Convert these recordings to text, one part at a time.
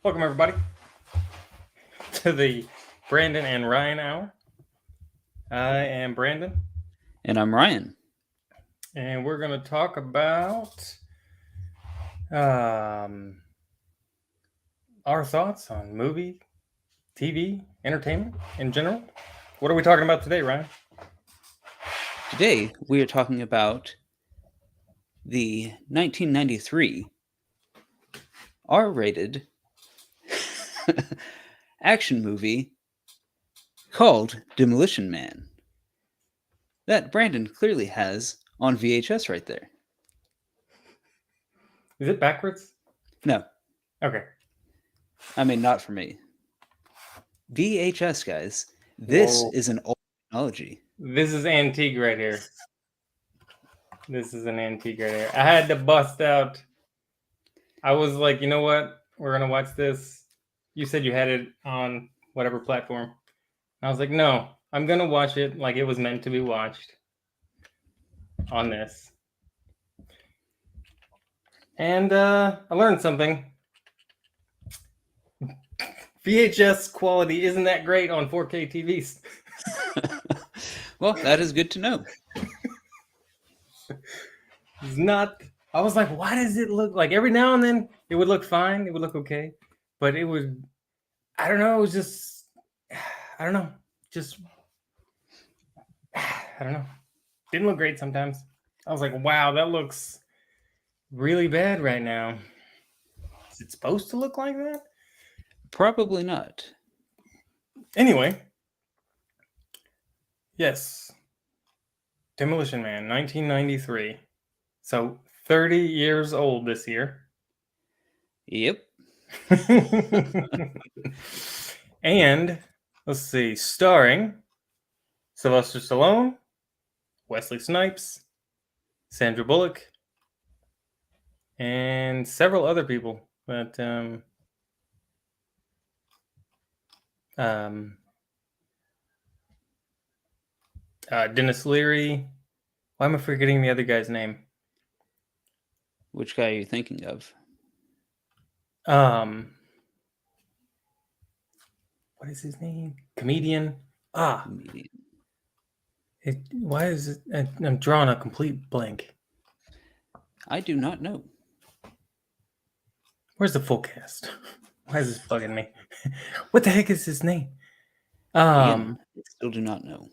Welcome, everybody, to the Brandon and Ryan Hour. I am Brandon. And I'm Ryan. And we're going to talk about our thoughts on movie, TV, entertainment in general. What are we talking about today, Ryan? Today, we are talking about the 1993 R-rated action movie called Demolition Man. That Brandon clearly has on VHS right there. Is it backwards? No. Okay. I mean, not for me. VHS, guys. This is an old technology. This is antique right here. This is an antique right here. I had to bust out. I was like, you know what? We're going to watch this. You said you had it on whatever platform. I was like, no, I'm going to watch it like it was meant to be watched on this. And I learned something. VHS quality isn't that great on 4K TVs. Well, that is good to know. It's not. I was like, why does it look like every now and then it would look fine, it would look okay, but it would, I don't know, it was just, I don't know, just, I don't know, didn't look great sometimes. I was like, wow, that looks really bad right now. Is it supposed to look like that? Probably not. Anyway, yes, Demolition Man, 1993. So 30 years old this year. Yep. And let's see, starring Sylvester Stallone, Wesley Snipes, Sandra Bullock, and several other people. But Dennis Leary. Why am I forgetting the other guy's name? Which guy are you thinking of? What is his name? Comedian. Comedian. Why is it? I'm drawing a complete blank. I do not know. Where's the full cast? Why is this bugging me? What the heck is his name? Again, I still do not know.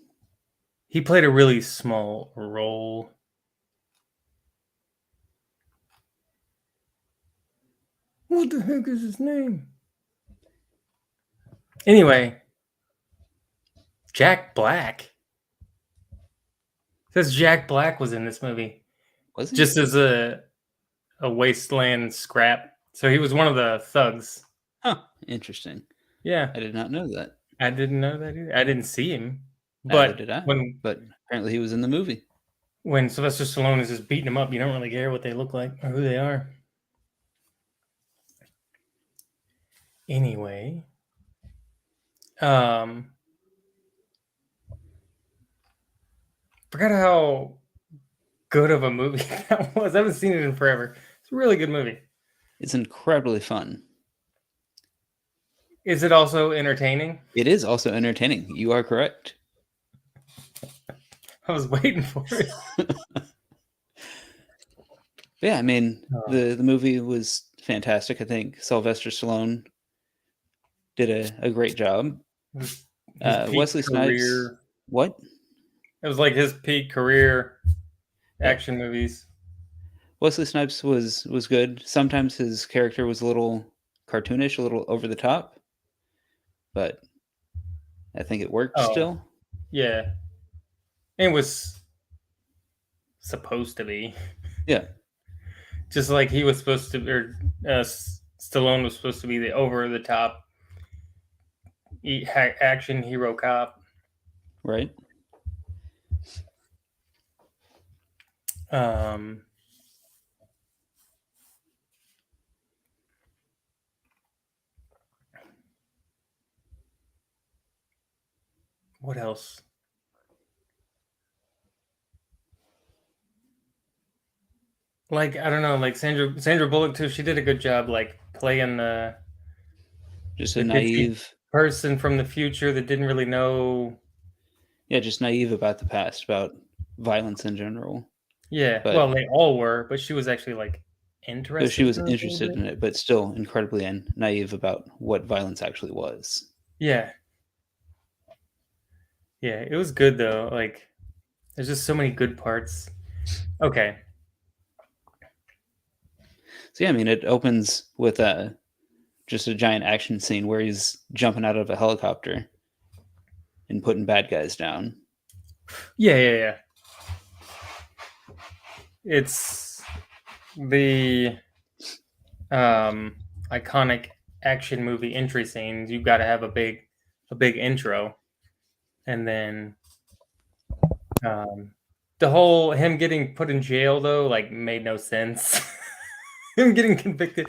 He played a really small role. What the heck is his name? Anyway, Jack Black. It says Jack Black was in this movie. Was he? Just as a wasteland scrap. So he was one of the thugs. Huh. Interesting. Yeah. I did not know that. I didn't know that either. I didn't see him. Neither But did I. But apparently he was in the movie. When Sylvester Stallone is just beating them up, you don't really care what they look like or who they are. Anyway, forgot how good of a movie that was. I haven't seen it in forever. It's a really good movie. It's incredibly fun. Is it also entertaining? It is also entertaining. You are correct. I was waiting for it. Yeah, I mean, the movie was fantastic. I think Sylvester Stallone did a great job. Wesley Snipes. What? It was like his peak career action movies. Wesley Snipes was good. Sometimes his character was a little cartoonish, a little over the top, but I think it worked still. Yeah. It was supposed to be. Yeah. Just like he was supposed to, or Stallone was supposed to be the over-the-top action hero cop. Right. What else? Like, I don't know, like Sandra Bullock too, she did a good job like playing the Just a naive person from the future that didn't really know. Yeah, just naive about the past, about violence in general. Yeah, well, they all were, but she was actually like interested. So she was interested in it, but still incredibly naive about what violence actually was. Yeah. Yeah, it was good though. Like, there's just so many good parts. Okay. So yeah, I mean, it opens with just a giant action scene where he's jumping out of a helicopter and putting bad guys down. Yeah. It's the iconic action movie entry scenes. You've got to have a big intro, and then the whole him getting put in jail though like made no sense. him getting convicted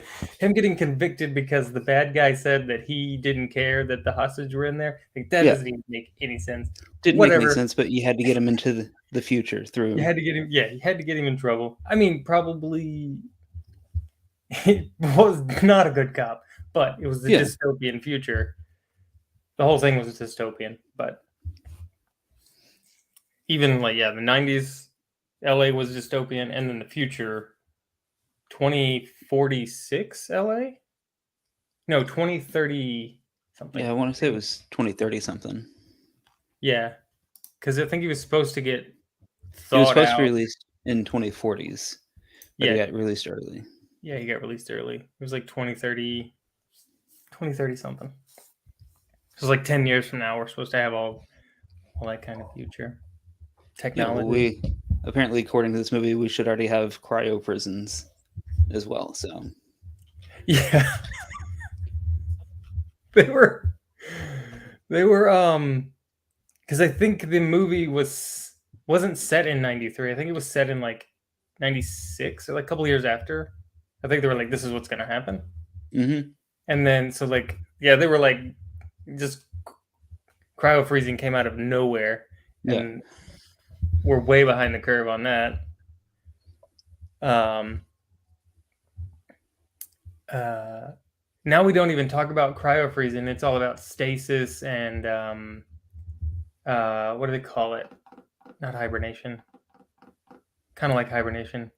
because the bad guy said that he didn't care that the hostage were in there. Like, that doesn't even make any sense. Didn't make any sense, but you had to get him into the future through. You had to get him. Yeah, you had to get him in trouble. I mean, probably it was not a good cop, but it was the dystopian future. The whole thing was dystopian, but even like the 90s, LA was dystopian, and then the future, 2046 LA. No, 2030 something. Yeah, I want to say it was 2030 something. Yeah, because I think he was supposed to get. He was supposed to be released in 2040s, but he got released early. Yeah, he got released early. It was like 2030 something. It was like 10 years from now. We're supposed to have all that kind of future technology. Yeah, apparently, according to this movie, we should already have cryo prisons as well. So, yeah, they were because I think the movie wasn't set in 93. I think it was set in like 96 or like a couple years after. I think they were like, this is what's going to happen. Mm-hmm. And then, so like, they were like, just cryo freezing came out of nowhere. And we're way behind the curve on that. Now we don't even talk about cryo freezing. It's all about stasis and, what do they call it? Not hibernation. Kind of like hibernation.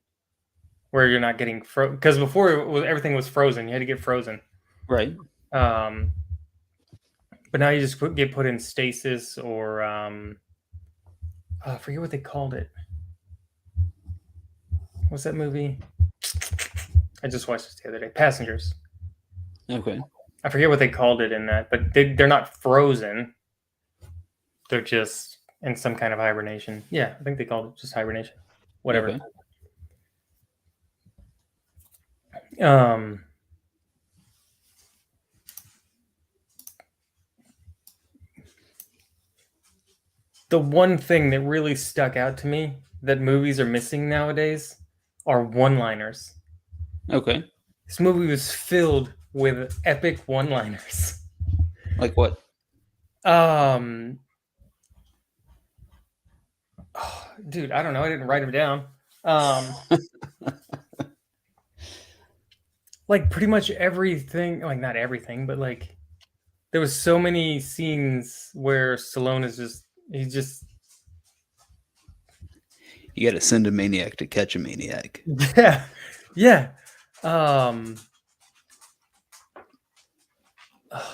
Where you're not getting frozen, because before everything was frozen, you had to get frozen, right? But now you just get put in stasis, or I forget what they called it. What's that movie? I just watched this the other day. Passengers. Okay. I forget what they called it in that, but they're not frozen. They're just in some kind of hibernation. Yeah, I think they called it just hibernation. Whatever. Okay. The one thing that really stuck out to me that movies are missing nowadays are one-liners. Okay. This movie was filled with epic one-liners. Like what? Dude, I don't know. I didn't write them down. Like pretty much everything, like not everything, but like there was so many scenes where Stallone is you got to send a maniac to catch a maniac. Yeah.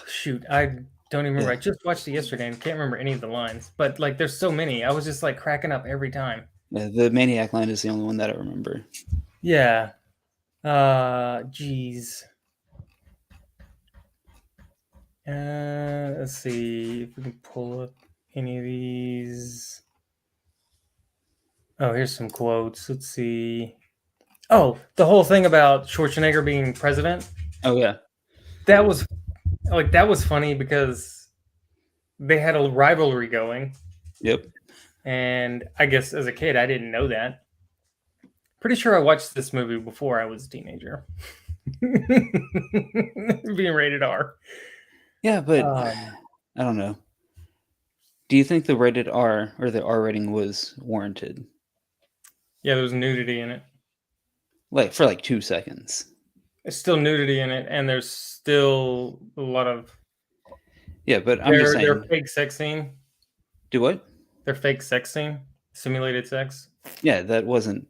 Shoot, I don't even remember. I just watched it yesterday and can't remember any of the lines. But like, there's so many. I was just like cracking up every time. Yeah, the maniac line is the only one that I remember. Yeah. Geez. Let's see if we can pull up any of these. Oh, here's some quotes. Let's see. Oh, the whole thing about Schwarzenegger being president. Oh yeah. That was funny because they had a rivalry going. Yep. And I guess as a kid, I didn't know that. Pretty sure I watched this movie before I was a teenager. Being rated R. Yeah, but I don't know. Do you think the rated R or the R rating was warranted? Yeah, there was nudity in it. Like for like 2 seconds. There's still nudity in it, and there's still a lot of. Yeah, but I'm just saying. Their fake sex scene. Do what? Their fake sex scene, simulated sex. Yeah, there wasn't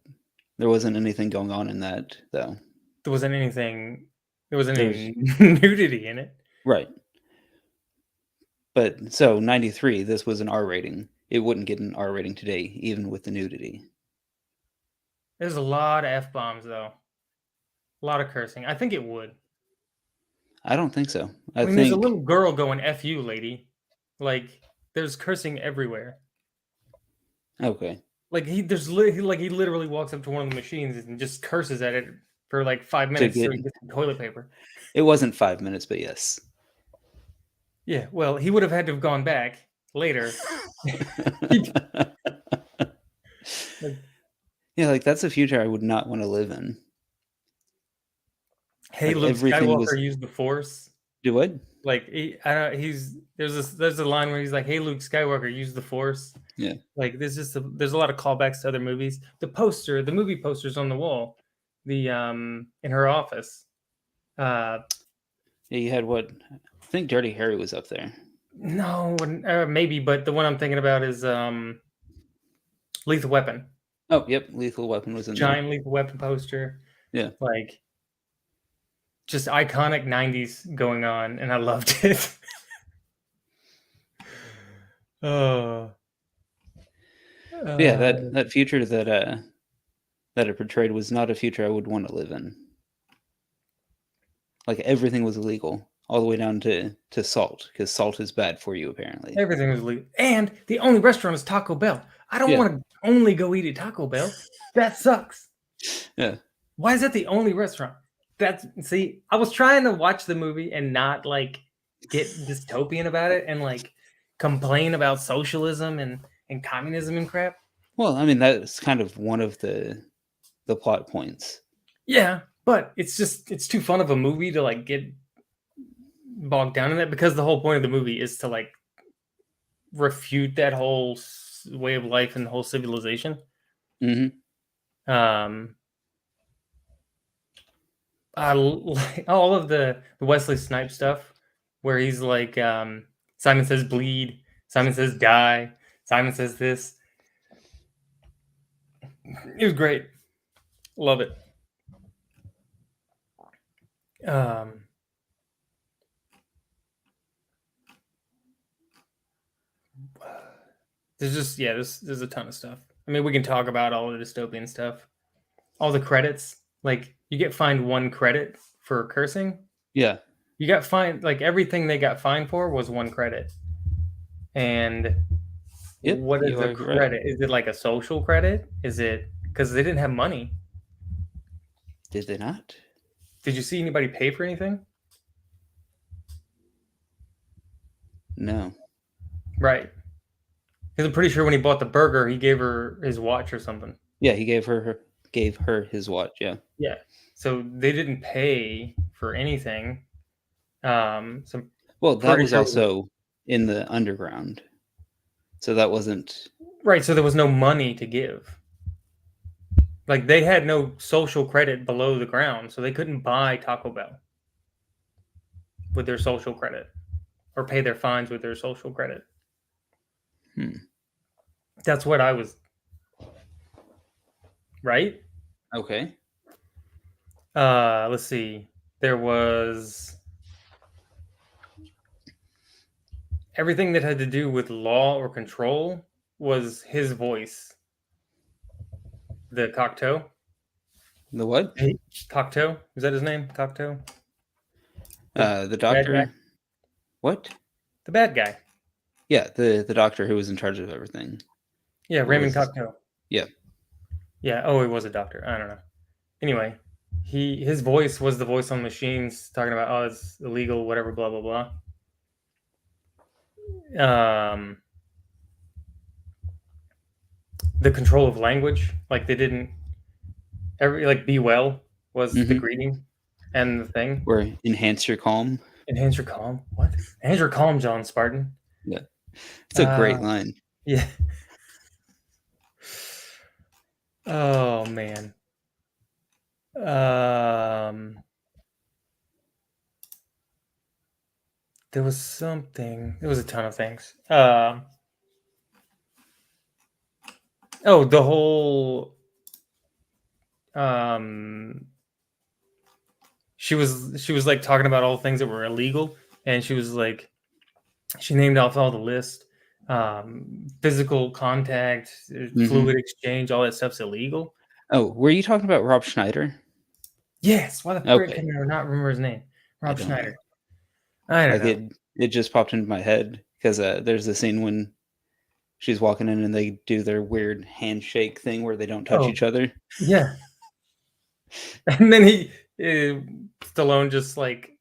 anything going on in that though. There wasn't anything. There wasn't any nudity in it. Right. But so 93, this was an R rating. It wouldn't get an R rating today, even with the nudity. There's a lot of F-bombs, though. A lot of cursing. I think it would. I don't think so. I mean, there's a little girl going "F you, lady." Like, there's cursing everywhere. Okay. Like he literally walks up to one of the machines and just curses at it for like 5 minutes so he gets some toilet paper. It wasn't 5 minutes, but yes. Yeah, well, he would have had to have gone back later. Yeah, like that's a future I would not want to live in. Hey, like Luke Skywalker used the Force. Do what? Like there's a line where he's like, "Hey, Luke Skywalker, use the Force." Yeah. Like there's a lot of callbacks to other movies. The movie posters on the wall, in her office. Yeah, you had what? I think Dirty Harry was up there. No, maybe, but the one I'm thinking about is Lethal Weapon. Oh, yep, Lethal Weapon was in Giant Lethal Weapon poster. Yeah. Like just iconic 90s going on, and I loved it. Oh. Yeah, that future that it portrayed was not a future I would want to live in. Like everything was illegal, all the way down to salt, because salt is bad for you apparently. Everything was illegal, and the only restaurant is Taco Bell. I don't want to only go eat at Taco Bell. That sucks. Yeah. Why is that the only restaurant? I was trying to watch the movie and not like get dystopian about it and like complain about socialism and communism and crap. Well, I mean, that's kind of one of the plot points. Yeah, but it's too fun of a movie to like get bogged down in that, because the whole point of the movie is to like refute that whole way of life and the whole civilization. Mm-hmm. I like all of the Wesley Snipes stuff where he's like, Simon says bleed, Simon says die, Simon says this. It was great. Love it. There's a ton of stuff. I mean, we can talk about all the dystopian stuff. All the credits, like you get fined 1 credit for cursing. Yeah. You got fined, like everything they got fined for was 1 credit. And what is the credit? Is it like a social credit? Is it because they didn't have money? Did they not? Did you see anybody pay for anything? No. Right. Because I'm pretty sure when he bought the burger, he gave her his watch or something. Yeah, he gave her his watch. Yeah. Yeah. So they didn't pay for anything. Well, that was also in the underground, so that wasn't right. So there was no money to give. Like they had no social credit below the ground, so they couldn't buy Taco Bell with their social credit or pay their fines with their social credit. That's what I was. Right? Okay. Let's see. There was everything that had to do with law or control was his voice. The Cocteau. The what? Cocteau? Is that his name? Cocteau? The doctor. What? The bad guy. Yeah, the doctor who was in charge of everything. Yeah, Raymond Cocteau. Yeah. Yeah. Oh, he was a doctor. I don't know. Anyway, his voice was the voice on machines talking about, oh, it's illegal, whatever, blah blah blah. The control of language, like they didn't be well was the greeting and the thing. Or enhance your calm. Enhance your calm. What? Enhance your calm, John Spartan. Yeah. It's a great line. Yeah. Oh man. There was something. There was a ton of things. The whole. She was like talking about all things that were illegal, and she was like, she named off all the list. Physical contact, fluid exchange, all that stuff's illegal. Oh, were you talking about Rob Schneider? Yes. Why the frick can I not remember his name? Rob Schneider. I don't know. It just popped into my head because there's the scene when she's walking in and they do their weird handshake thing where they don't touch each other. Yeah. And then Stallone just like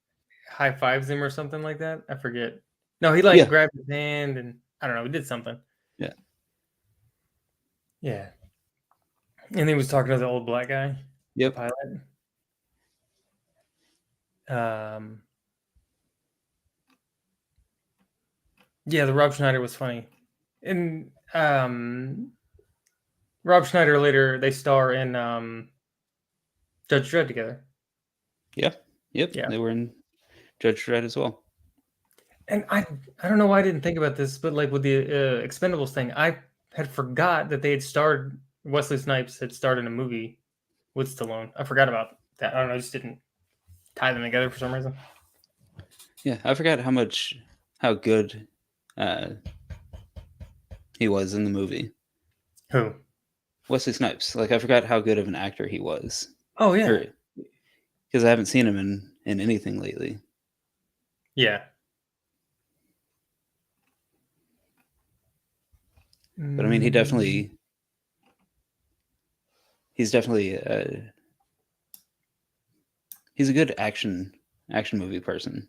high fives him or something like that. I forget. No, he grabbed his hand and I don't know. He did something. Yeah. Yeah. And he was talking to the old black guy. Yep. Pilot. Yeah, the Rob Schneider was funny. And Rob Schneider later, they star in Judge Dredd together. Yep. Yeah. They were in Judge Dredd as well. And I don't know why I didn't think about this, but like with the Expendables thing, I had forgot that they had starred, Wesley Snipes had starred in a movie with Stallone. I forgot about that. I don't know, I just didn't tie them together for some reason. Yeah, I forgot how good he was in the movie. Who? Wesley Snipes. Like, I forgot how good of an actor he was. Oh, yeah. Because I haven't seen him in anything lately. Yeah. But I mean, he's definitely he's a good action movie person.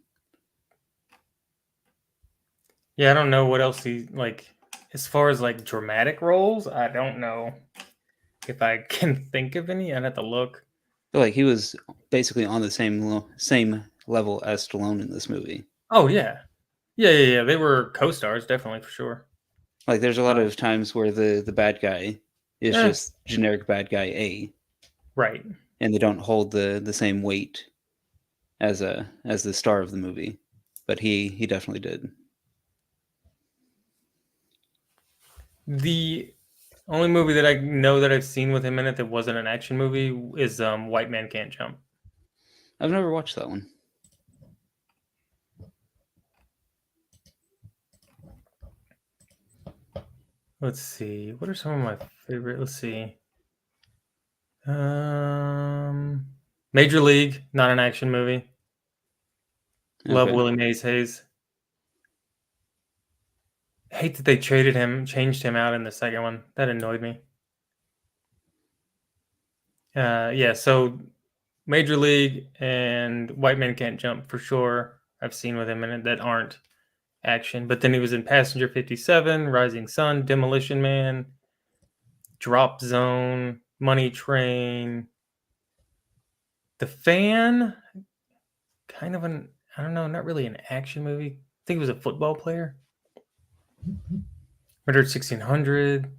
Yeah, I don't know what else he like as far as like dramatic roles. I don't know if I can think of any. I'd have to look. But like he was basically on the same level as Stallone in this movie. Oh yeah. Yeah. They were co-stars, definitely, for sure. Like there's a lot of times where the bad guy is just generic bad guy A. Right. And they don't hold the same weight as the star of the movie. But he definitely did. The only movie that I know that I've seen with him in it that wasn't an action movie is White Man Can't Jump. I've never watched that one. Let's see. What are some of my favorite? Let's see. Major League, not an action movie. Okay. Love Willie Mays Hayes. Hate that they changed him out in the second one. That annoyed me. Yeah, so Major League and White Man Can't Jump for sure. I've seen with him in it that aren't action. But then he was in Passenger 57, Rising Sun, Demolition Man, Drop Zone, Money Train, The Fan. Kind of an, I don't know, not really an action movie. I think he was a football player. Murdered 1600,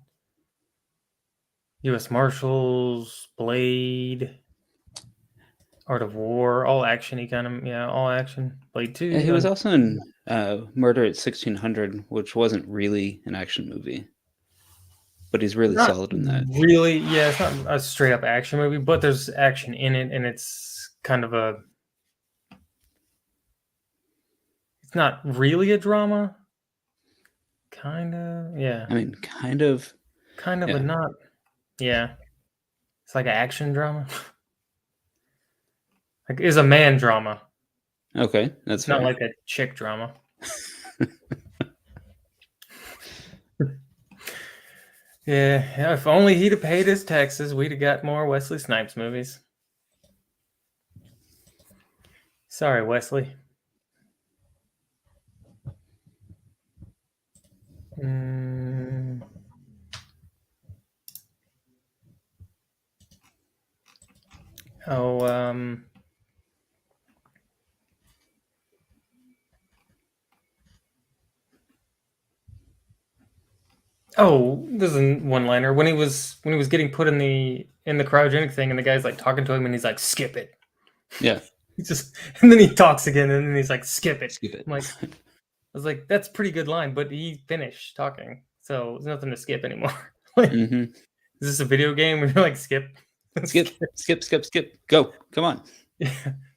U.S. Marshals, Blade, Art of War, all action-y kind of, all action. Blade 2. Yeah, he was also in Murder at 1600, which wasn't really an action movie. But he's really solid in that. Really, yeah, it's not a straight-up action movie, but there's action in it, and it's kind of a... It's not really a drama. Kind of, yeah. I mean, kind of. Kind of, but not... Yeah. It's like an action drama. Like, it's a man drama. Okay, that's not like a chick drama. Yeah, if only he'd have paid his taxes, we'd have got more Wesley Snipes movies. Sorry, Wesley. There's a one-liner when he was getting put in the cryogenic thing, and the guy's like talking to him, and he's like, "Skip it." Yeah, And then he talks again, and then he's like, skip it. Skip it. I'm like, I was like, that's a pretty good line, but he finished talking, so there's nothing to skip anymore. Like, is this a video game where you're like, skip? Skip. Go. Come on. Yeah.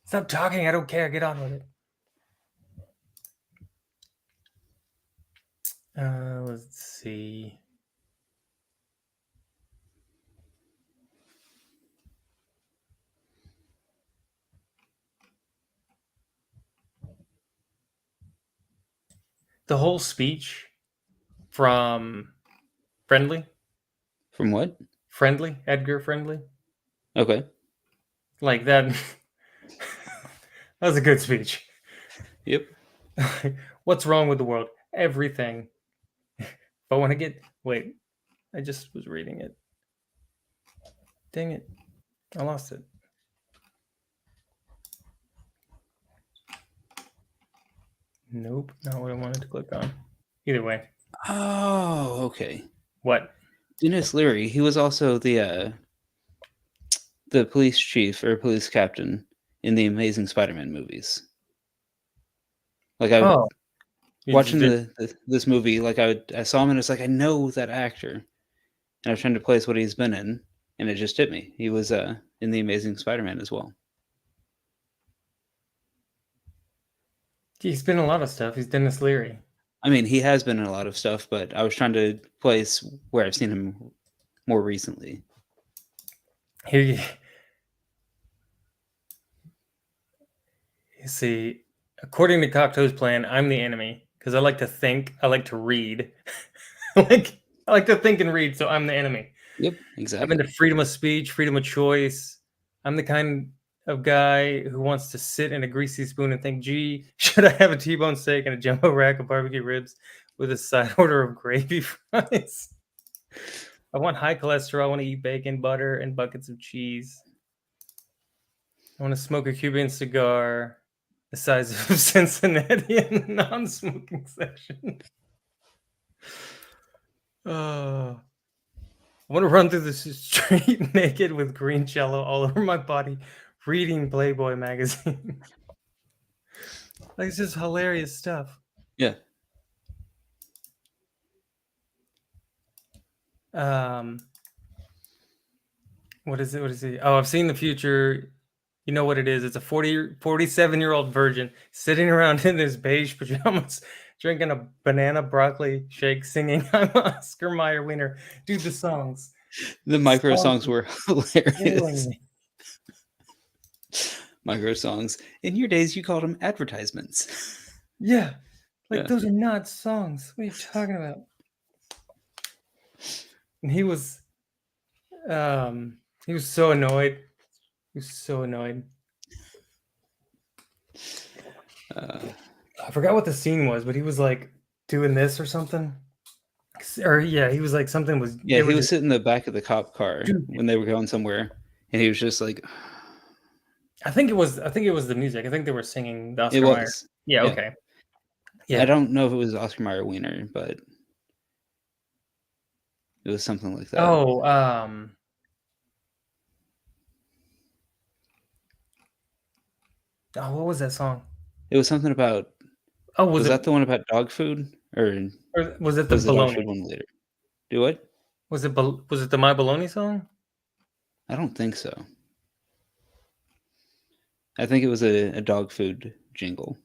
Stop talking. I don't care. Get on with it. Let's see. The whole speech from Friendly. From what? Friendly? Edgar Friendly? Okay. Like that. That was a good speech. Yep. What's wrong with the world? Everything. But when I get... Wait. I just was reading it. Dang it. I lost it. Nope. Not what I wanted to click on. Either way. Oh, okay. What? Dennis Leary. He was also the police chief or police captain in the Amazing Spider-Man movies. Like watching this movie, like I saw him and it's like I know that actor, and I was trying to place what he's been in, and it just hit me. He was in the Amazing Spider-Man as well. He's been in a lot of stuff. He's Dennis Leary. I mean, he has been in a lot of stuff, but I was trying to place where I've seen him more recently. You see, according to Cocteau's plan, I'm the enemy because I like to think, I like to read. I like to think and read, so I'm the enemy. Yep, exactly. I'm into freedom of speech, freedom of choice. I'm the kind of guy who wants to sit in a greasy spoon and think, gee, should I have a T-bone steak and a jumbo rack of barbecue ribs with a side order of gravy fries? I want high cholesterol. I want to eat bacon, butter, and buckets of cheese. I want to smoke a Cuban cigar the size of Cincinnati in the non-smoking section. I want to run through the street naked with green jello all over my body, reading Playboy magazine. Like, it's just hilarious stuff. Yeah. What is it? Oh, I've seen the future. You know what it is. It's a 47-year-old virgin sitting around in his beige pajamas, drinking a banana broccoli shake, singing I'm Oscar Mayer Wiener. Dude, the songs. The micro songs were hilarious. Micro songs. In your days, you called them advertisements. Yeah. Those are not songs. What are you talking about? And he was so annoyed. He was so annoyed. I forgot what the scene was, but he was like doing this or something. Or yeah, he was like something was. Yeah, he was sitting in the back of the cop car when they were going somewhere, and he was just like. I think it was the music. I think they were singing the Oscar Mayer. Yeah. Okay. Yeah. I don't know if it was Oscar Mayer Wiener, but it was something like that. Oh, what was that song? It was something about. Oh, was that the one about dog food, or was it the dog food one later? Do what? Was it the My Baloney song? I don't think so. I think it was a dog food jingle.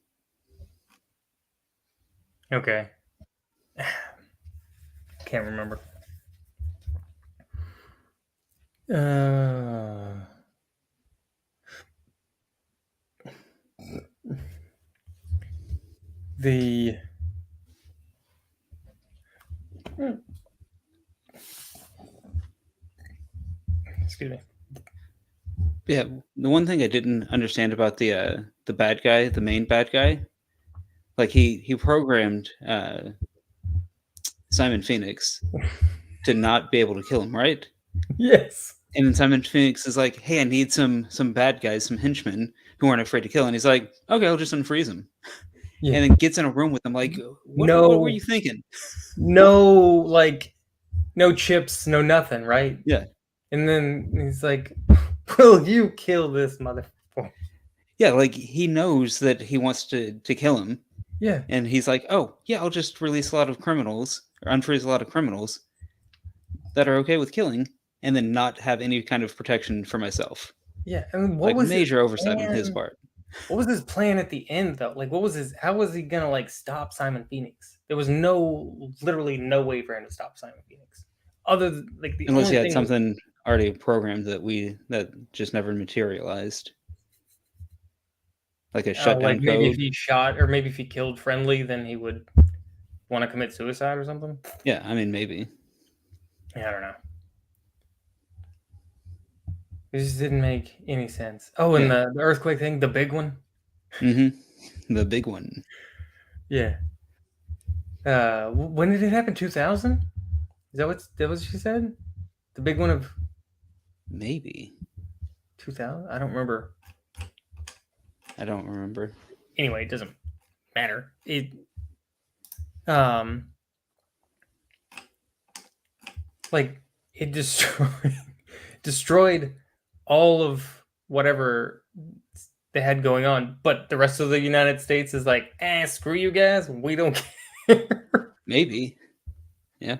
Okay. Can't remember. Excuse me. Yeah, the one thing I didn't understand about the bad guy, the main bad guy, like he programmed Simon Phoenix to not be able to kill him, right? Yes. And then Simon Phoenix is like, "Hey, I need some bad guys, some henchmen who aren't afraid to kill." And he's like, "Okay, I'll just unfreeze him." Yeah. And then gets in a room with them, like, what were you thinking? No, no chips, no nothing, right? Yeah. And then he's like, will you kill this motherfucker? Yeah, like he knows that he wants to kill him. Yeah. And he's like, oh, yeah, I'll just release a lot of criminals, or unfreeze a lot of criminals that are okay with killing, and then not have any kind of protection for myself. Yeah. I mean, what Like, was his major oversight on his plan? part. What was his plan at the end, though? Like, how was he gonna, like, stop Simon Phoenix? There was literally no way for him to stop Simon Phoenix. Other than, like, the Unless only he had thing something already programmed that just never materialized. Like a like, shutdown maybe if code. he shot, or maybe if he killed Friendly, then he would want to commit suicide or something. Yeah, I mean, maybe. Yeah, I don't know. It just didn't make any sense. Oh, and Yeah. the earthquake thing, the big one. The big one. Yeah. When did it happen? 2000? Is that what she said? The big one of Maybe. 2000? I don't remember. I don't remember. Anyway, it doesn't matter. Um like it destroyed all of whatever they had going on, but the rest of the United States is like, screw you guys, we don't care. Maybe. Yeah.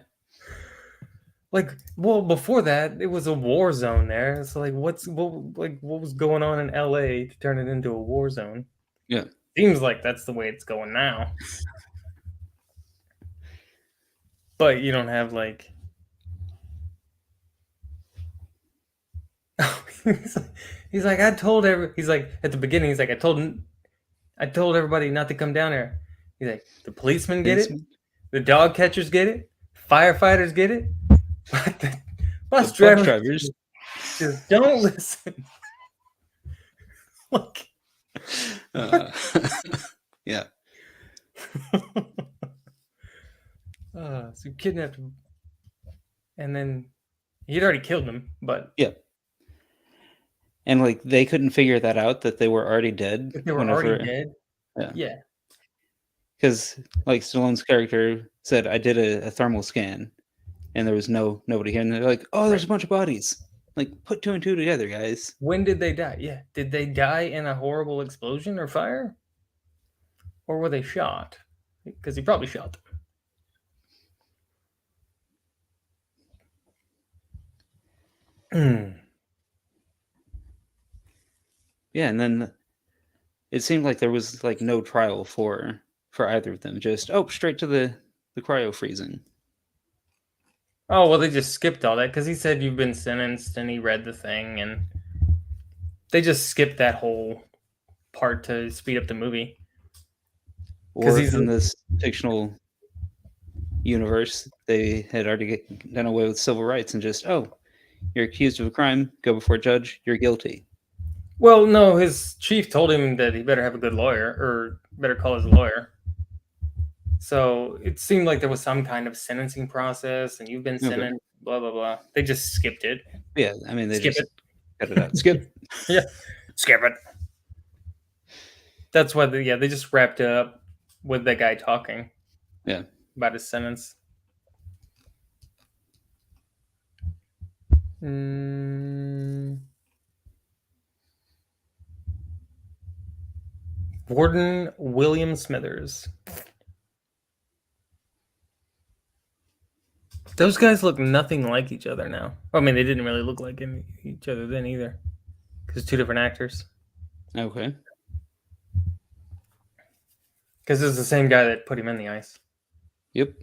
Like, well, before that, it was a war zone there. It's like, what was going on in LA to turn it into a war zone? Yeah. Seems like that's the way it's going now. But you don't have like he's like, he's like, at the beginning, he's like, I told everybody not to come down there. He's like, the policemen get it, the dog catchers get it, firefighters get it, but the bus drivers just don't listen. Like, yeah. So you kidnapped him, and then he'd already killed him, but yeah. And like they couldn't figure that out, that they were already dead. if they were already dead, yeah. Because like Stallone's character said, I did a thermal scan, and there was nobody here, and they're like, oh, there's a bunch of bodies. Like, put 2 and 2 together, guys. When did they die? Yeah, did they die in a horrible explosion or fire, or were they shot? Because he probably shot them. Yeah, and then it seemed like there was like no trial for either of them. Just straight to the cryo freezing. Oh, well, they just skipped all that because he said you've been sentenced, and he read the thing, and they just skipped that whole part to speed up the movie. Or in this fictional universe, they had already done away with civil rights and just, you're accused of a crime, go before a judge, you're guilty. Well, no, his chief told him that he better have a good lawyer, or better call his lawyer. So it seemed like there was some kind of sentencing process, and you've been sentenced, blah, blah, blah. They just skipped it. Yeah, I mean, they skip just it. cut it out. Skip. Yeah, skip it. That's why they just wrapped it up with the guy talking. Yeah. About his sentence. Warden William Smithers. Those guys look nothing like each other now. I mean, they didn't really look like each other then either, because 2 different actors. Okay. Because it's the same guy that put him in the ice. Yep.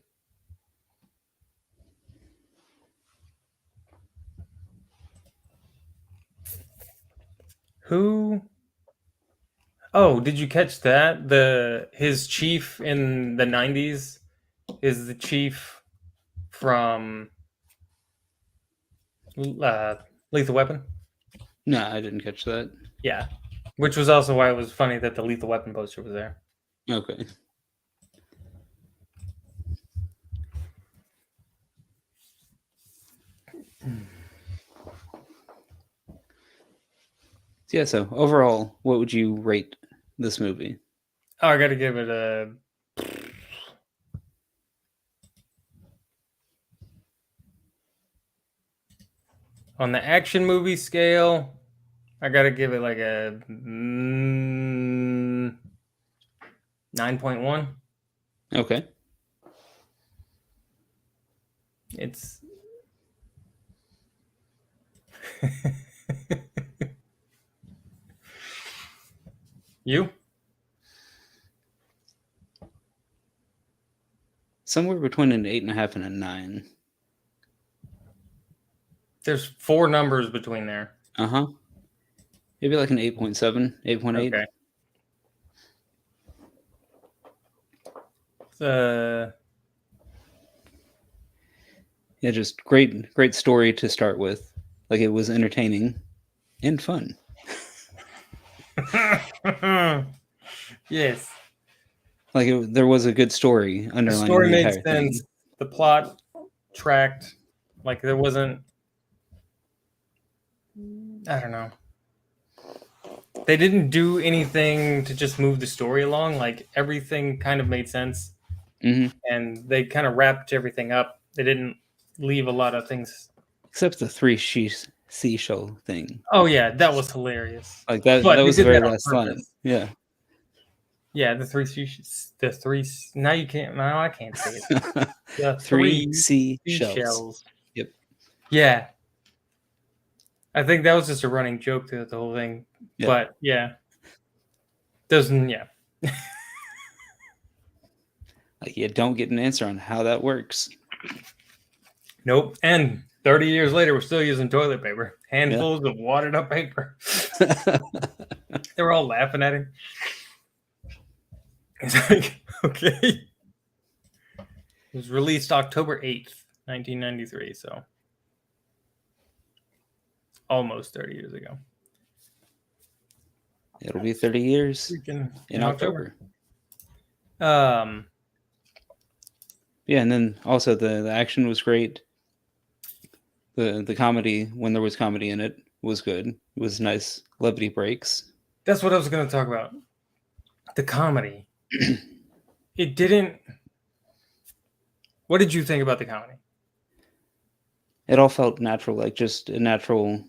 Who? Oh, did you catch that? His chief in the 90s is the chief from Lethal Weapon. No, I didn't catch that. Yeah, which was also why it was funny that the Lethal Weapon poster was there. Okay. Yeah, so overall, what would you rate this movie? Oh, I got to give it a... On the action movie scale, I gotta give it like a 9.1. Okay. It's you? Somewhere between an 8.5 and a 9. There's 4 numbers between there. Uh-huh. Maybe like an 8.7, 8.8. Okay. Yeah, just great story to start with. Like, it was entertaining and fun. Yes. Like, there was a good story underlying The story made entire sense. thing. The plot tracked. Like, there wasn't... I don't know. They didn't do anything to just move the story along. Like, everything kind of made sense. Mm-hmm. And they kind of wrapped everything up. They didn't leave a lot of things. Except the 3 seashell thing. Oh, yeah, that was hilarious. Like, that But was they the did very that on last line. purpose. Yeah. Yeah, the 3 now you can't... Now I can't say it. The 3 seashells. seashells. Yep. Yeah. I think that was just a running joke throughout the whole thing. Yep. But yeah. Doesn't Like, you don't get an answer on how that works. Nope. And 30 years later, we're still using toilet paper. Handfuls of watered up paper. They were all laughing at him. It's like, okay. It was released October 8th, 1993. So almost 30 years ago. It'll be 30 years in October. Yeah, and then also the action was great. The comedy, when there was comedy in it, was good. It was nice levity breaks. That's what I was going to talk about. The comedy. It didn't... What did you think about the comedy? It all felt natural, like just a natural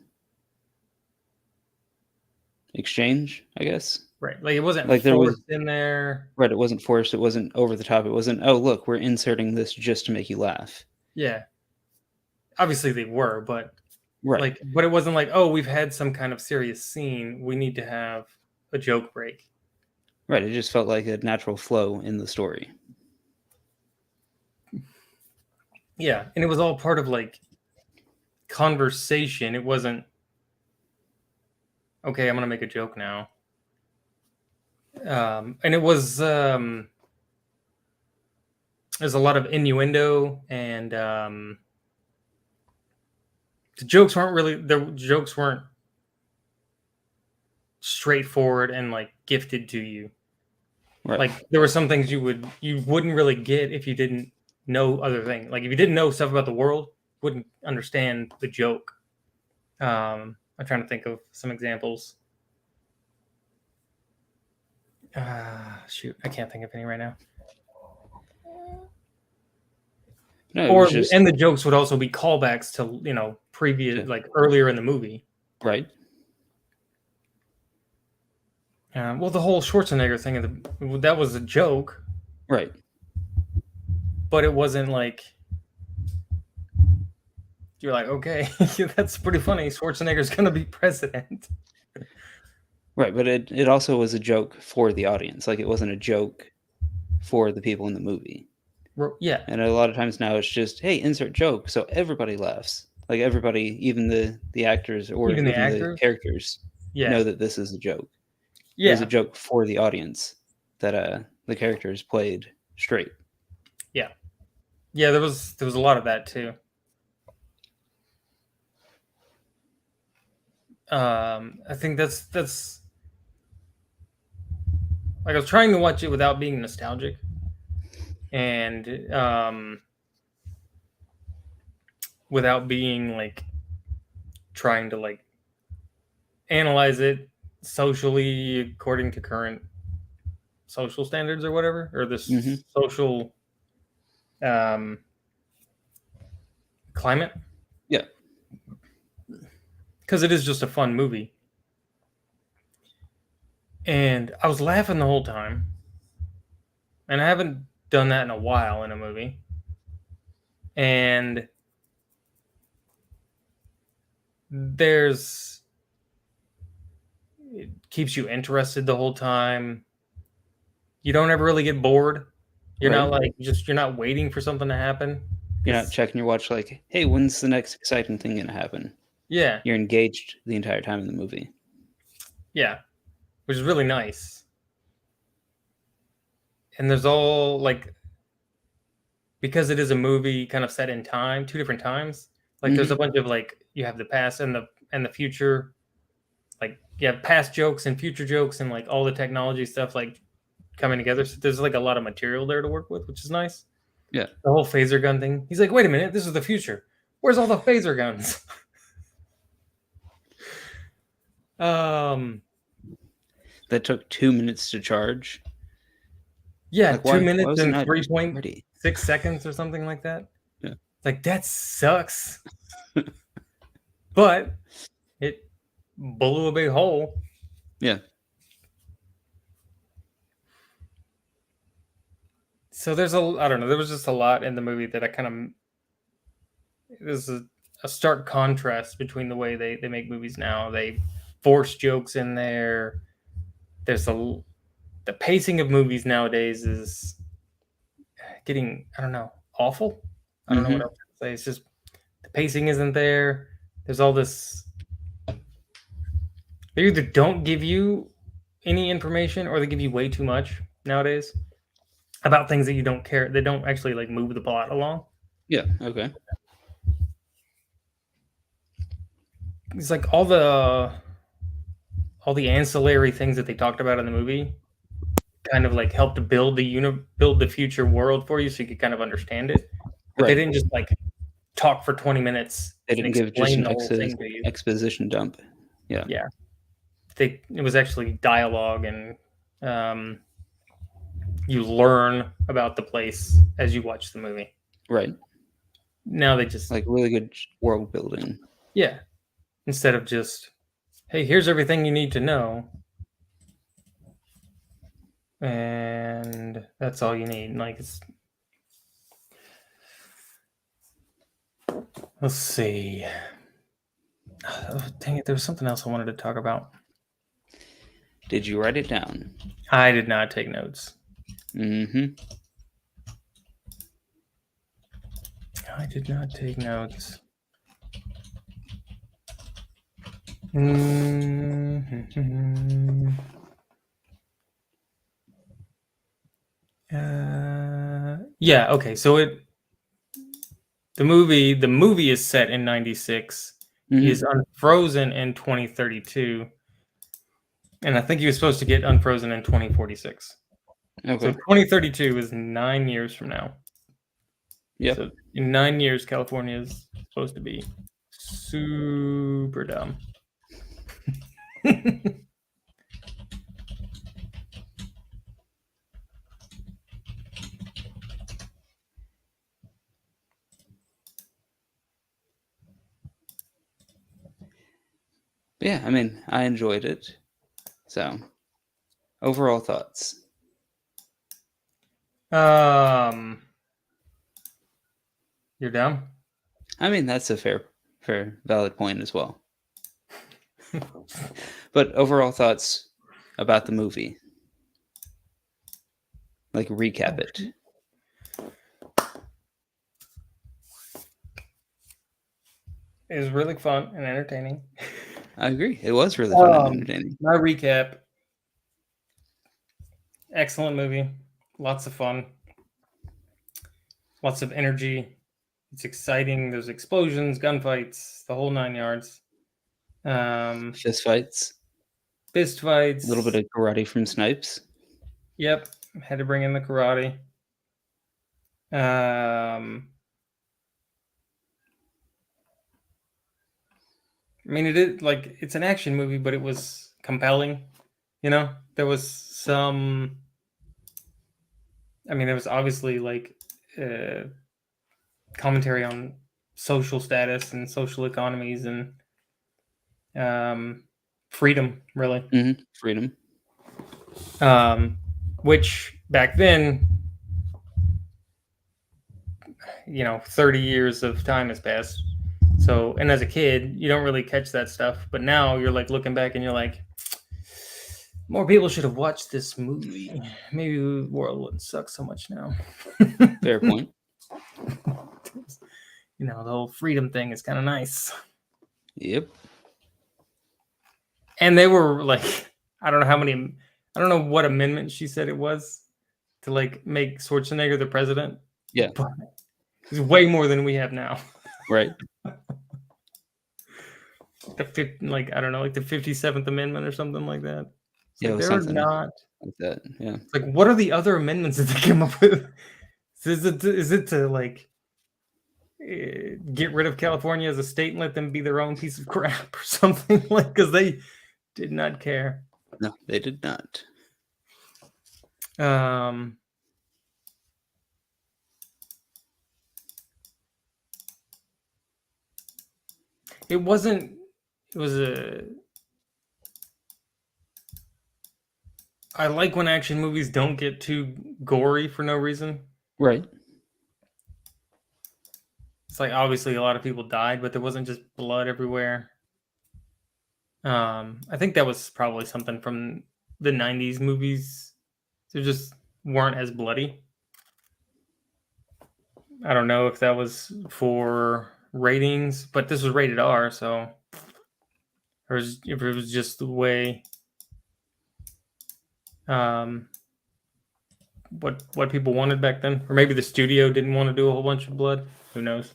exchange, I guess. Right. Like, it wasn't like there was in there. Right, it wasn't forced, it wasn't over the top, it wasn't, oh look, we're inserting this just to make you laugh. Yeah. Obviously they were, but right. But it wasn't like, oh, we've had some kind of serious scene, we need to have a joke break. Right, it just felt like a natural flow in the story. Yeah, and it was all part of like conversation. It wasn't, okay, I'm gonna make a joke now. And it was there's a lot of innuendo, and the jokes weren't straightforward and like gifted to you. Right. Like, there were some things you wouldn't really get if you didn't know other things. Like, if you didn't know stuff about the world, you wouldn't understand the joke. I'm trying to think of some examples. Shoot, I can't think of any right now. No, and the jokes would also be callbacks to, previous, like earlier in the movie. Right. Well, the whole Schwarzenegger thing, that was a joke. Right. But it wasn't like, you're like, okay, that's pretty funny. Schwarzenegger's going to be president. Right, but it also was a joke for the audience. Like, it wasn't a joke for the people in the movie. Yeah. And a lot of times now it's just, hey, insert joke, so everybody laughs. Like, everybody, even the actors or even the characters know that this is a joke. Yeah. It was a joke for the audience that the characters played straight. Yeah. Yeah, there was a lot of that too. I think that's like, I was trying to watch it without being nostalgic, and without being like trying to like analyze it socially according to current social standards or whatever, or this social climate. Yeah. Because it is just a fun movie. And I was laughing the whole time. And I haven't done that in a while in a movie. And it keeps you interested the whole time. You don't ever really get bored. You're not Right. you're not waiting for something to happen. You're not checking your watch like, hey, when's the next exciting thing gonna happen? Yeah. You're engaged the entire time in the movie. Yeah. Which is really nice. And there's all because it is a movie kind of set in time, two different times. There's a bunch of you have the past and the future. You have past jokes and future jokes and all the technology stuff coming together. So there's a lot of material there to work with, which is nice. Yeah. The whole phaser gun thing. He's like, wait a minute, this is the future. Where's all the phaser guns? That took 2 minutes to charge. Yeah, 2 minutes and 3.6 seconds or something like that. Yeah. That sucks. But it blew a big hole. Yeah. So there was just a lot in the movie that there's a stark contrast between the way they make movies now. They force jokes in there. The pacing of movies nowadays is getting, awful. I don't know what else to say. It's just the pacing isn't there. There's all this. They either don't give you any information or they give you way too much nowadays about things that you don't care. They don't actually move the plot along. Yeah. Okay. It's all the ancillary things that they talked about in the movie kind of helped build the future world for you so you could kind of understand it. But they didn't just talk for 20 minutes. They didn't give just an exposition dump. Yeah. Yeah. It was actually dialogue, and you learn about the place as you watch the movie. Right. Now they just really good world building. Yeah. Instead of just, hey, here's everything you need to know. And that's all you need. Let's see. Oh, dang it, there was something else I wanted to talk about. Did you write it down? I did not take notes. Mm-hmm. I did not take notes. Yeah, okay. So the movie is set in 96. He is unfrozen in 2032. And I think he was supposed to get unfrozen in 2046. Okay. So 2032 is 9 years from now. Yeah. So in 9 years, California is supposed to be super dumb. Yeah, I mean, I enjoyed it. So, overall thoughts. You're dumb? I mean, that's a fair, valid point as well. But overall thoughts about the movie. Recap it. It was really fun and entertaining. I agree. It was really fun and entertaining. My recap. Excellent movie. Lots of fun. Lots of energy. It's exciting. There's explosions, gunfights, the whole 9 yards. Fist fights. A little bit of karate from Snipes. Yep. Had to bring in the karate. I mean, it's an action movie, but it was compelling. There was some. I mean, there was obviously commentary on social status and social economies and freedom, really. Freedom. Which back then, 30 years of time has passed. So, and as a kid, you don't really catch that stuff. But now you're like looking back and you're like, more people should have watched this movie. Maybe the world wouldn't suck so much now. Fair point. The whole freedom thing is kind of nice. Yep. And they were like, I don't know what amendment she said it was to like make Schwarzenegger the president. Yeah. But it's way more than we have now. Right. I don't know, like the 57th Amendment or something like that. It's Yeah, like they're not like that. Yeah. Like, what are the other amendments that they came up with? Is it to like get rid of California as a state and let them be their own piece of crap or something? Like, because they did not care. No, they did not. It wasn't. It was a. I like when action movies don't get too gory for no reason. Right. It's like obviously a lot of people died, but there wasn't just blood everywhere. I think that was probably something from the 90s movies. They just weren't as bloody. I don't know if that was for ratings, but this was rated R, so if it was just the way what people wanted back then, or maybe the studio didn't want to do a whole bunch of blood. Who knows?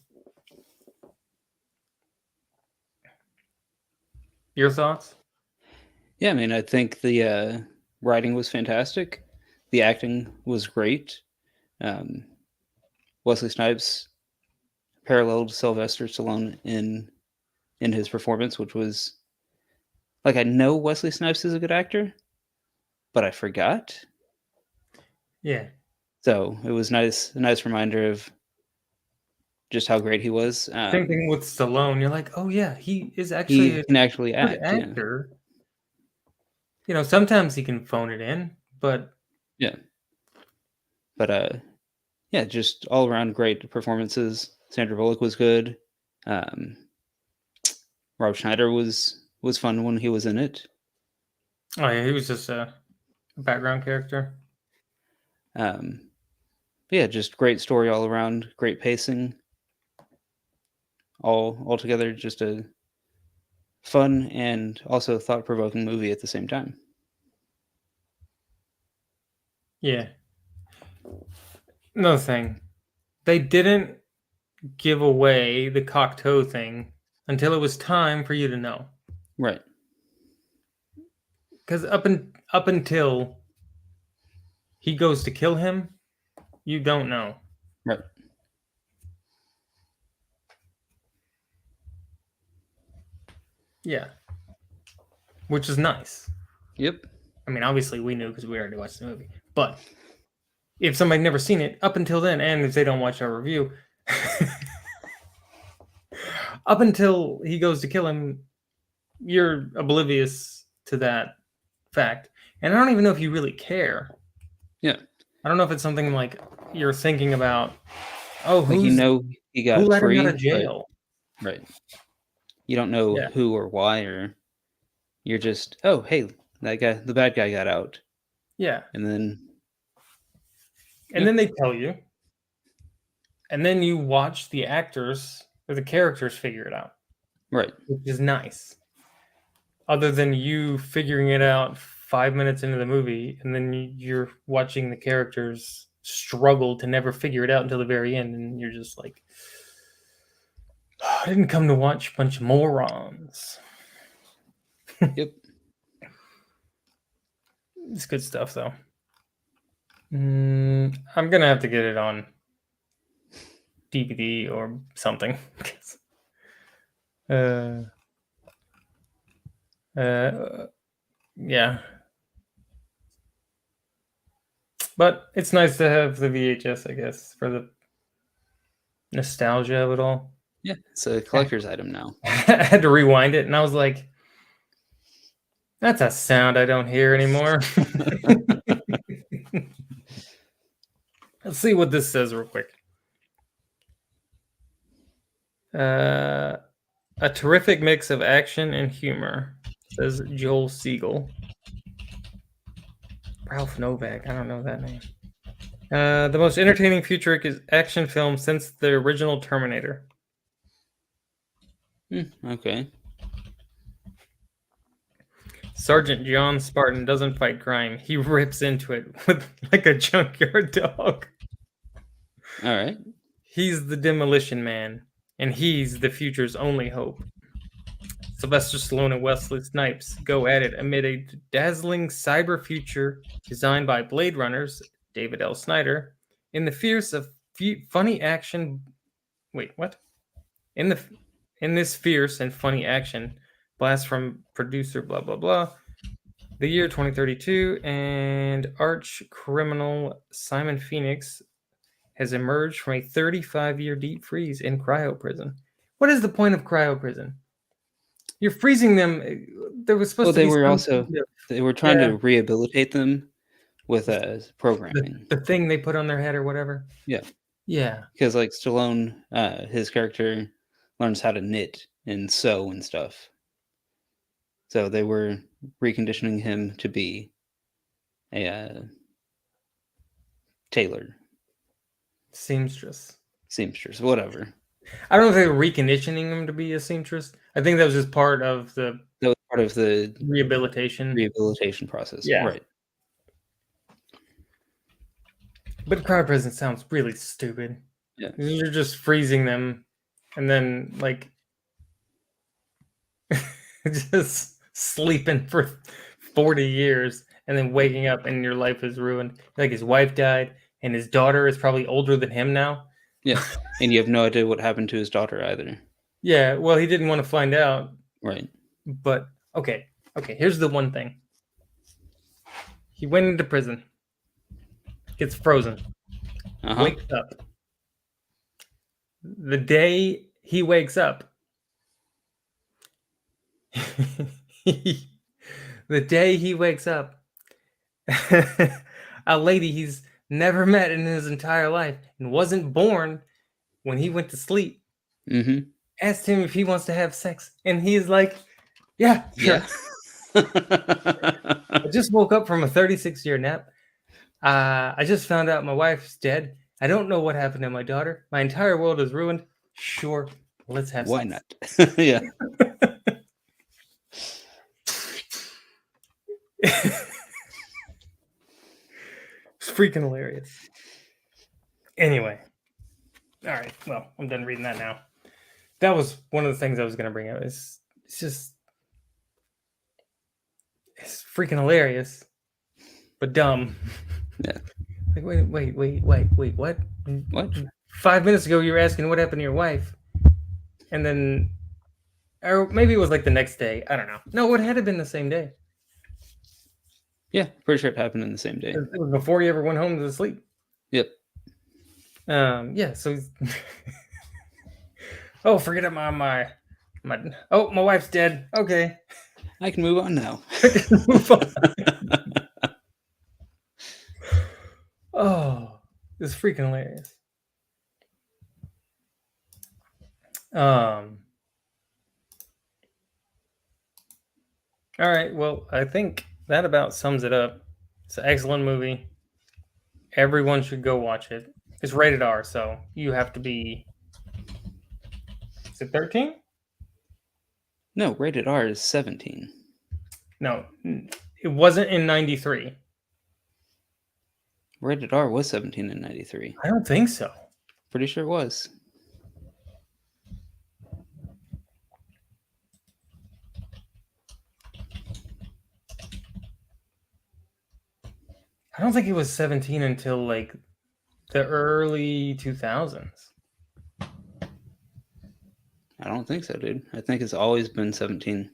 Your thoughts? Yeah, I mean, I think the writing was fantastic. The acting was great. Wesley Snipes paralleled Sylvester Stallone in his performance, which was like, I know Wesley Snipes is a good actor, but I forgot. Yeah. So it was a nice reminder of just how great he was. Same thing with Stallone. You're like, oh yeah, he is actually he can actually a good act. actor. Yeah. Sometimes he can phone it in, but yeah. But yeah, just all around great performances. Sandra Bullock was good. Rob Schneider was fun when he was in it. Oh yeah, he was just a background character. Yeah, just great story all around, great pacing. All together, just a fun and also thought-provoking movie at the same time. Yeah. Another thing, they didn't give away the Cocteau thing until it was time for you to know. Right. Because up until he goes to kill him, you don't know. Right. Yeah. Which is nice. Yep. I mean, obviously we knew because we already watched the movie. But if somebody'd never seen it, up until then, and if they don't watch our review, up until he goes to kill him, you're oblivious to that fact. And I don't even know if you really care. Yeah. I don't know if it's something like you're thinking about, oh, like, he got who let free, him out of jail? Right. You don't know who or why, or you're just, oh, hey, that guy, the bad guy got out. Yeah. And then they tell you. And then you watch the actors or the characters figure it out. Right. Which is nice. Other than you figuring it out 5 minutes into the movie, and then you're watching the characters struggle to never figure it out until the very end, and you're just like, oh, I didn't come to watch a bunch of morons. Yep. It's good stuff, though. I'm going to have to get it on DVD or something. Yeah. But it's nice to have the VHS, I guess, for the nostalgia of it all. Yeah, it's a collector's item now. I had to rewind it, and I was like, That's a sound I don't hear anymore. Let's see what this says real quick. A terrific mix of action and humor, says Joel Siegel. Ralph Novak, I don't know that name. The most entertaining future action film since the original Terminator. Okay. Sergeant John Spartan doesn't fight crime. He rips into it with like a junkyard dog. All right. He's the Demolition Man, and he's the future's only hope. Sylvester Stallone and Wesley Snipes go at it amid a dazzling cyber future designed by Blade Runner's David L. Snyder. In the fierce of funny action, wait, what? In this fierce and funny action blast from producer blah blah blah, the year 2032, and arch criminal Simon Phoenix has emerged from a 35-year deep freeze in cryo prison. What is the point of cryo prison? You're freezing them. There was supposed to be they were trying to rehabilitate them with programming. The thing they put on their head or whatever. Yeah. Yeah. Because like Stallone, his character learns how to knit and sew and stuff. So they were reconditioning him to be a tailor. Seamstress, whatever. I don't know if they were reconditioning him to be a seamstress. I think that was just part of the rehabilitation process. Yeah. Right. But cryo prison sounds really stupid. Yeah. You're just freezing them and then like just sleeping for 40 years and then waking up and your life is ruined. Like his wife died and his daughter is probably older than him now. Yeah. And you have no idea what happened to his daughter either. Yeah, well, he didn't want to find out. Right. But okay, here's the one thing. He went into prison. Gets frozen. Wakes up. The day he wakes up, a lady he's never met in his entire life and wasn't born when he went to sleep, asked him if he wants to have sex, and he's like, yeah, sure. I just woke up from a 36-year nap. I just found out my wife's dead. I don't know what happened to my daughter. My entire world is ruined. Sure, let's have sex. Why not? Yeah. It's freaking hilarious. Anyway. All right. Well, I'm done reading that now. That was one of the things I was going to bring up. It's freaking hilarious, but dumb. Yeah. Like, wait, what? What? 5 minutes ago, you were asking what happened to your wife. And then, or maybe it was like the next day. I don't know. No, it had to have been the same day. Yeah, pretty sure it happened in the same day. It was before you ever went home to sleep. Yep. Yeah, so oh, forget it, my wife's dead. Okay. I can move on now. Oh, it's freaking hilarious. All right, well, I think that about sums it up. It's an excellent movie. Everyone should go watch it. It's rated R, so you have to be... Is it 13? No, rated R is 17. No, it wasn't in 93. Rated R was 17 in 93. I don't think so. Pretty sure it was. I don't think it was 17 until like the early 2000s. I don't think so, dude. I think it's always been 17.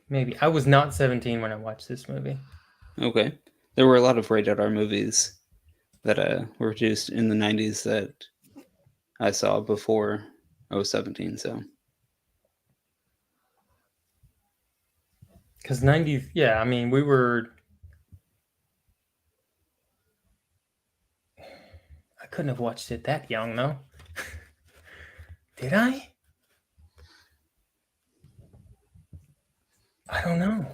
Maybe. I was not 17 when I watched this movie. Okay. There were a lot of rated R movies that were produced in the 90s that I saw before I was 17. So, because 90, yeah, I mean, we were. I couldn't have watched it that young, though. Did I? I don't know.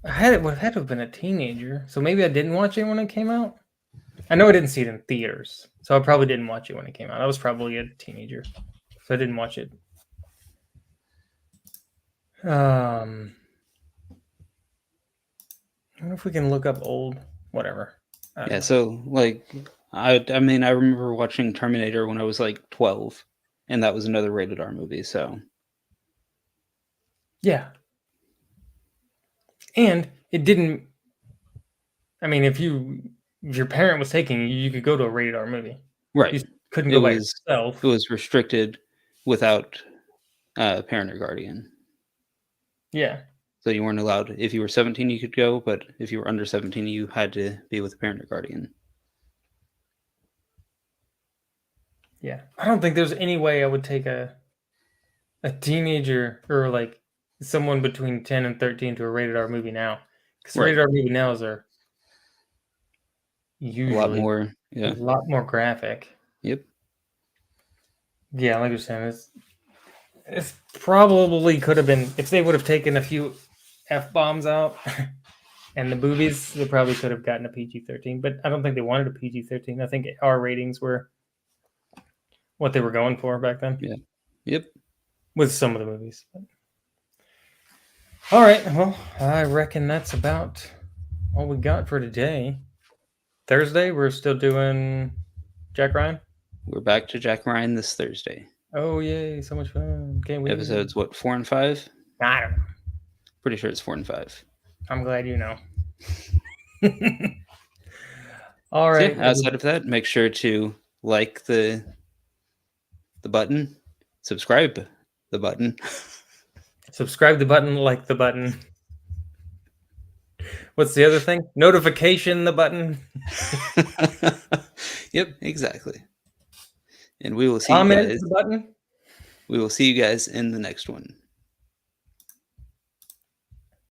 I had to have been a teenager, so maybe I didn't watch it when it came out. I know I didn't see it in theaters, so I probably didn't watch it when it came out. I was probably a teenager, so I didn't watch it. I wonder if we can look up old whatever. yeah. So like, I mean, I remember watching Terminator when I was like 12, and that was another rated R movie. So, yeah, and it didn't. I mean, if your parent was taking you, you could go to a rated R movie. right. You couldn't go by yourself. It was restricted without parent or guardian. Yeah. So you weren't allowed. If you were 17, you could go, but if you were under 17, you had to be with a parent or guardian. Yeah, I don't think there's any way I would take a teenager or like someone between 10 and 13 to a rated R movie now, because rated R movie nows are usually a lot more graphic. Yep. Yeah, like you're saying, it's probably could have been, if they would have taken a few F-bombs out and the boobies, they probably could have gotten a PG-13, but I don't think they wanted a PG-13. I think R ratings were what they were going for back then. Yeah. Yep. With some of the movies. All right. Well, I reckon that's about all we got for today. Thursday, we're still doing Jack Ryan. We're back to Jack Ryan this Thursday. Oh, yay. So much fun. Can't wait. Episodes, what, 4 and 5? I don't know. Pretty sure it's 4 and 5. I'm glad you know. All right. So yeah, outside of that, make sure to like the button, subscribe the button. Subscribe the button, like the button. What's the other thing? Notification the button. Yep, exactly. And we will see Comment you guys. the button. We will see you guys in the next one.